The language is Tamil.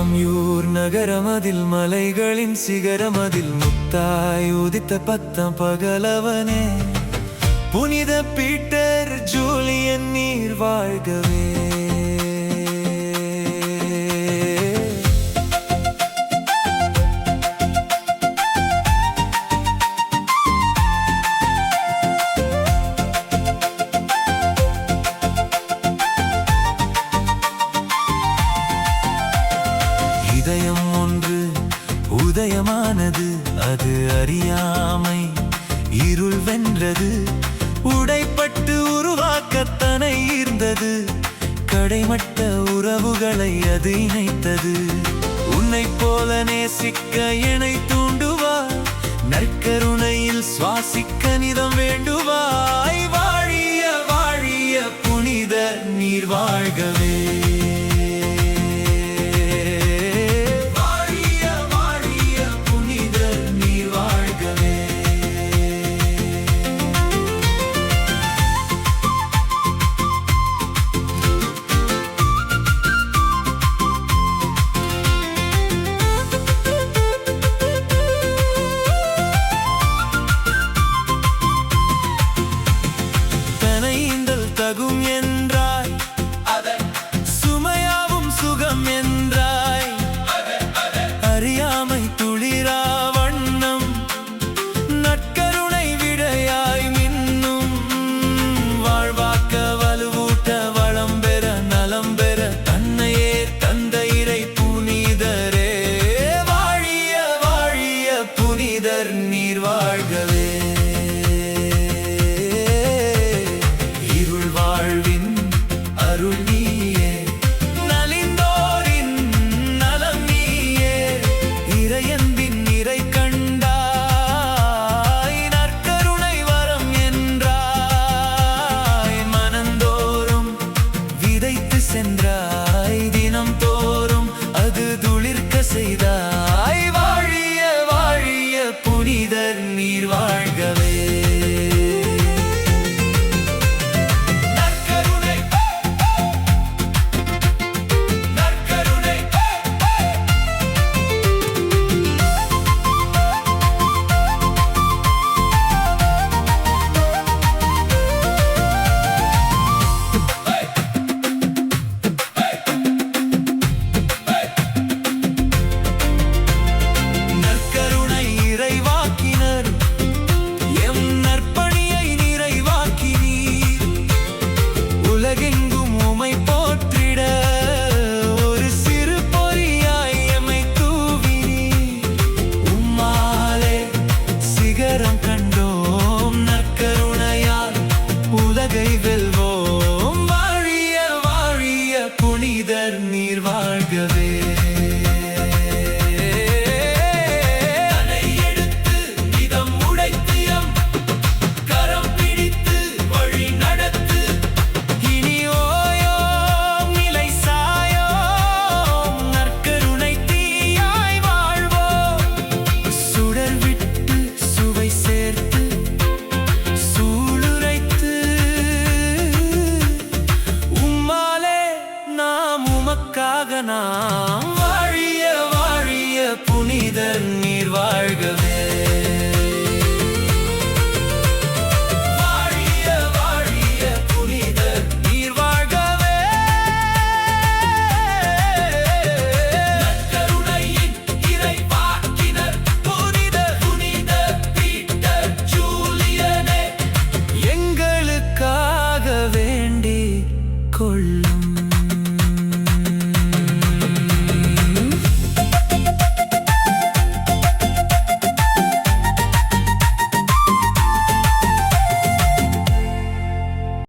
நாம்யூர் நகரமதில் மலைகளின் சிகரமதில் முத்தாய் உதித்த பத்தம் பகலவனே புனித பீட்டர் ஜூலியன் நீர் வாழ்கவே. இதயம் ஒன்று உதயமானது, அது அறியாமை இருள் வென்றது. உடைப்பட்டு உருவாக்கத்தனை ஈர்ந்தது, கடைமட்ட உறவுகளை அது இணைத்தது. உன்னை போல நேசிக்க என்னை தூண்டுவாய், நற்கருணையில் சுவாசிக்க நிதம் வேண்டுவாய். வாழிய வாழிய புனித நீர் வாழ்கவே. தகும் என்றாய், சுமையாவும் சுகம் என்றாய். அறியாமை துளிரா வண்ணம், நற்கருணை விடையாய் மின்னும். வாழ்வாக்க வலுவூட்ட வளம் பெற நலம் பெற தன்னையே தந்த இறை புனிதரே. வாழிய வாழிய புனிதர் நீர் வாழ்கவே. வாழ்வின் அருள் நீயே, நலிந்தோரின் நலம் நீயே. இறையன்பின் நிறை கண்டாய், நற்கருணை வரம் என்றாய். மனந்தோறும் விதைத்து சென்றாய், தினம் தோறும் அது துளிர்க்க செய்தாய். வாழிய வாழிய புனிதர் நீர் வாழ்கவே. உலகெங்கும் உமை போற்றிட ஒரு சிறு பொறியாய் எமை தூவினீர். உம்மாலே சிகரம் கண்டோம், நற்கருணையால் உலகை வெல்வோம். வாழிய வாழிய புனிதர் நீர் வாழ்கவே. நாம் வாழிய வாழிய புனிதர் நீர் வாழ்கவே. வாழிய வாழிய புனிதர் நீர் வாழ்கவே. நற்கருணையின் இறைவாக்கினர் புனித புனித பீட்டர் ஜூலியனே, எங்களுக்காக வேண்டிக் கொள்ளும்.